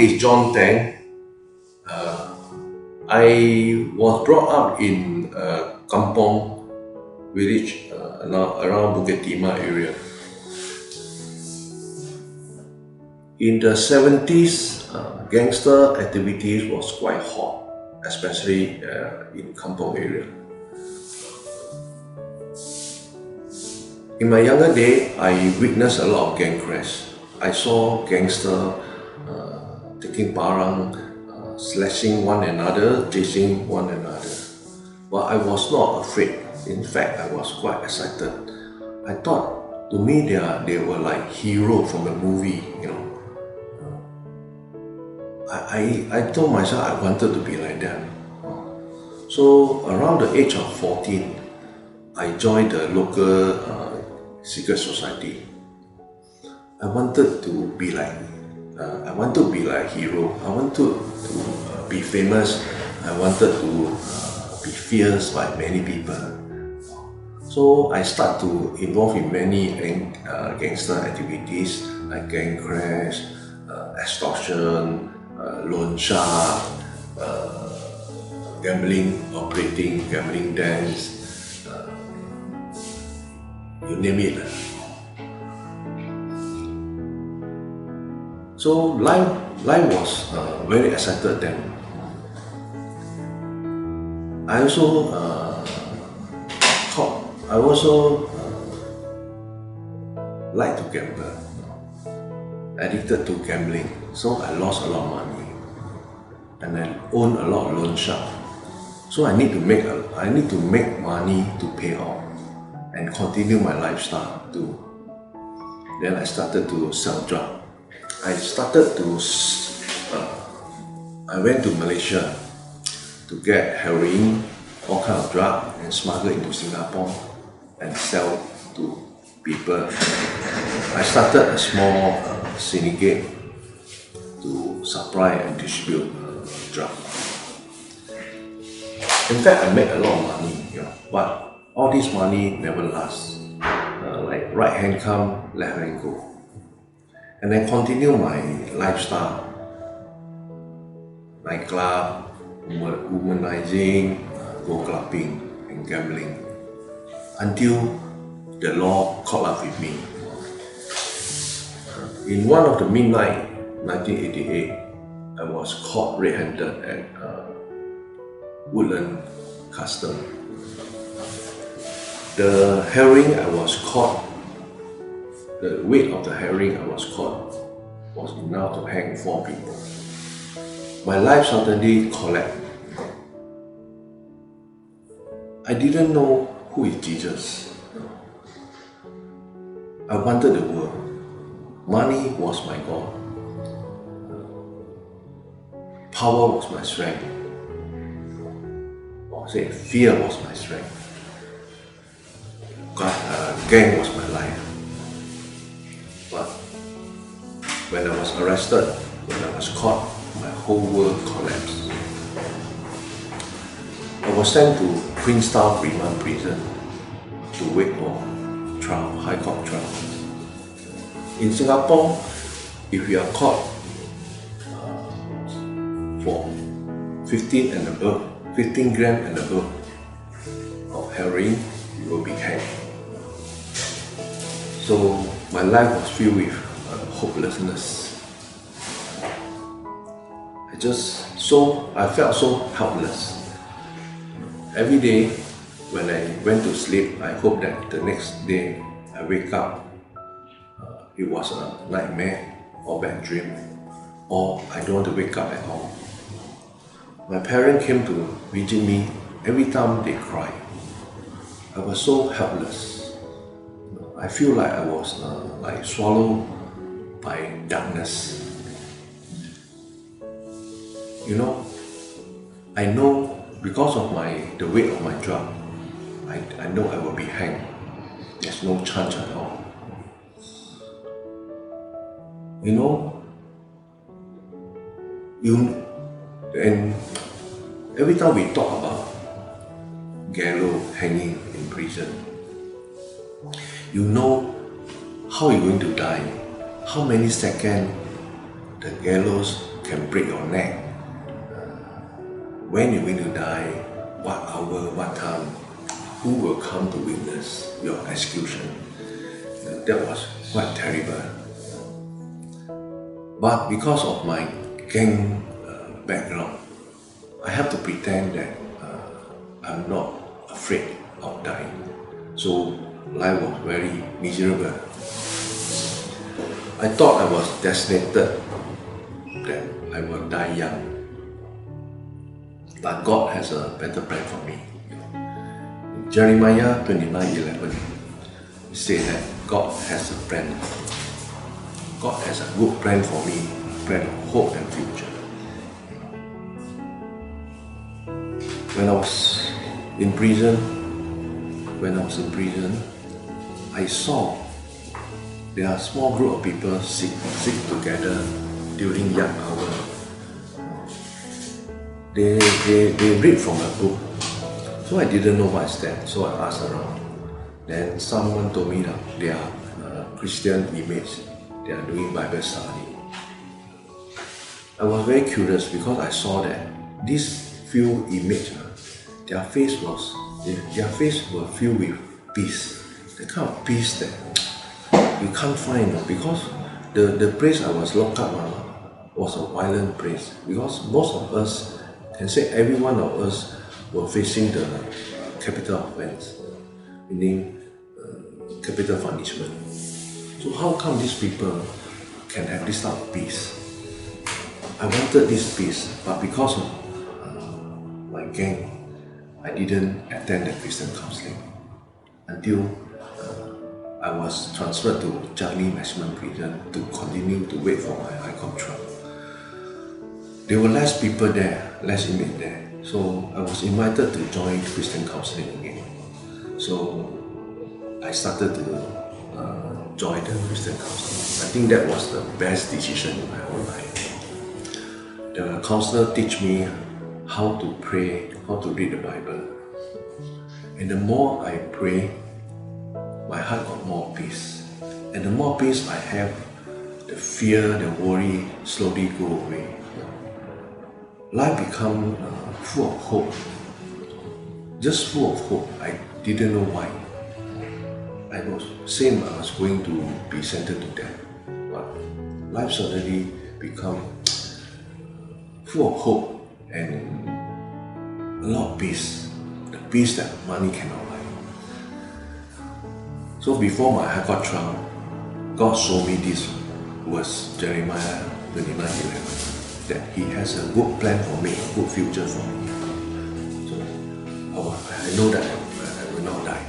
is John Tang. I was brought up in kampong village around Bukit Timah area. In the 70s, gangster activities was quite hot, especially in kampong area. In my younger day, I witnessed a lot of gang crash. I saw gangster taking parang, slashing one another, chasing one another. But I was not afraid. In fact, I was quite excited. I thought, to me, they were like heroes from a movie, you know. I told myself I wanted to be like them. So around the age of 14, I joined the local secret society. I wanted to be like a hero. I wanted to be famous. I wanted to be feared by many people. So I started to involve in many gangster activities like gang crash, extortion, loan shark, gambling, operating, gambling dens, you name it. So life was very excited then. I also like to gamble, addicted to gambling. So I lost a lot of money, and I own a lot of loan shark. So I need to make money to pay off and continue my lifestyle too. Then I started to sell drugs. I went to Malaysia to get heroin, all kind of drug, and smuggle into Singapore and sell to people. I started a small syndicate to supply and distribute drugs. In fact, I made a lot of money, but all this money never lasts. Like right hand come, left hand go. And then continue my lifestyle, nightclub, womanizing, go clubbing and gambling, until the law caught up with me. In one of the midnight, 1988, I was caught red-handed at Woodland Custom. The heroin I was caught, the weight of the heroin I was caught was enough to hang 4 people. My life suddenly collapsed. I didn't know who is Jesus. I wanted the world. Money was my God. Power was my strength. Or say, fear was my strength. Gang was my life. But when I was arrested, when I was caught, my whole world collapsed. I was sent to Queenstown Remand Prison to wait for trial, High Court trial. In Singapore, if you are caught for 15 grams and above of heroin, you will be hanged. So my life was filled with hopelessness. I felt so helpless. Every day when I went to sleep, I hope that the next day I wake up, it was a nightmare or bad dream, or I don't want to wake up at all. My parents came to visit me. Every time they cried. I was so helpless. I feel like I was like swallowed by darkness. I know because of the weight of my drug, I know I will be hanged. There's no chance at all. And every time we talk about gallows hanging in prison, you know how you're going to die, how many seconds the gallows can break your neck, when you're going to die, what hour, what time, who will come to witness your execution. That was quite terrible. But because of my gang background, I have to pretend that I'm not afraid of dying. So life was very miserable. I thought I was destined that I will die young. But God has a better plan for me. Jeremiah 29:11, it says that God has a plan. God has a good plan for me, a plan of hope and future. When I was in prison, I saw there are a small group of people sit together during young hour. They read from a book. So I didn't know what's that. So I asked around. Then someone told me that they are Christian image. They are doing Bible study. I was very curious because I saw that these few images, their face were filled with peace. The kind of peace that you can't find, because the place I was locked up was a violent place. Because most of us, can say every one of us, were facing the capital offense, meaning capital punishment. So how come these people can have this type of peace? I wanted this peace, but because of my gang, I didn't attend the Christian counseling until I was transferred to Changi Maximum Prison to continue to wait for my High Court trial. There were less people there, less inmates there, so I was invited to join Christian counseling again. So I started to join the Christian counseling. I think that was the best decision in my whole life. The counselor teach me how to pray, how to read the Bible. And the more I pray, my heart got more peace. And the more peace I have, the fear, the worry slowly go away. Life become full of hope. Just full of hope. I didn't know why. I was going to be sentenced to death. But life suddenly become full of hope and a lot of peace. The peace that money cannot buy. So before my High Court trial, God showed me this verse, Jeremiah 29:11, that He has a good plan for me, a good future for me. So I know that I will not die.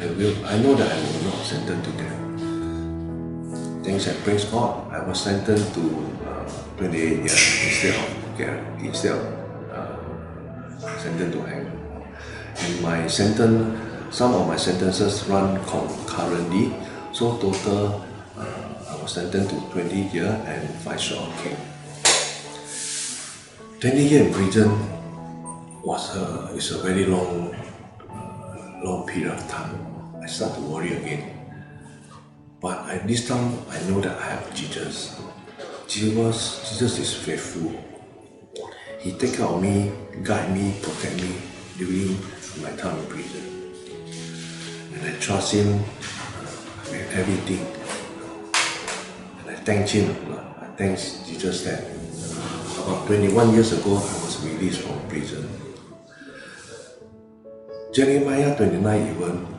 I know that I will not sentenced to death. Thanks and praise God, I was sentenced to 28 years instead of sentenced to hang. And my sentence, some of my sentences run concurrently, so total I was sentenced to 20 years and 5 short of cane. 20 years in prison is a very long period of time. I start to worry again. But this time I know that I have Jesus. Jesus is faithful. He take care of me, guide me, protect me during my time in prison. And I trust Him with everything. And I thank Him. I thank Jesus that about 21 years ago I was released from prison. Jeremiah 29:11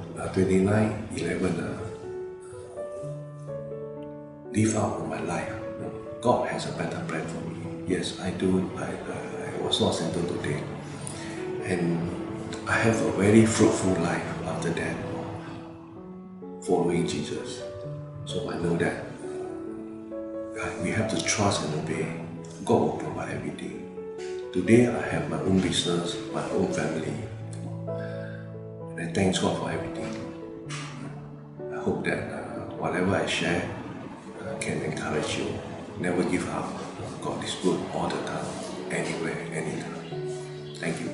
live out of my life. God has a better plan for me. Yes, I do. I was not sentenced to death. And I have a very fruitful life after that, following Jesus. So I know that we have to trust and obey. God will provide everything. Today I have my own business, my own family. And I thank God for everything. I hope that whatever I share can encourage you. Never give up. God is good all the time, anywhere, anytime. Thank you.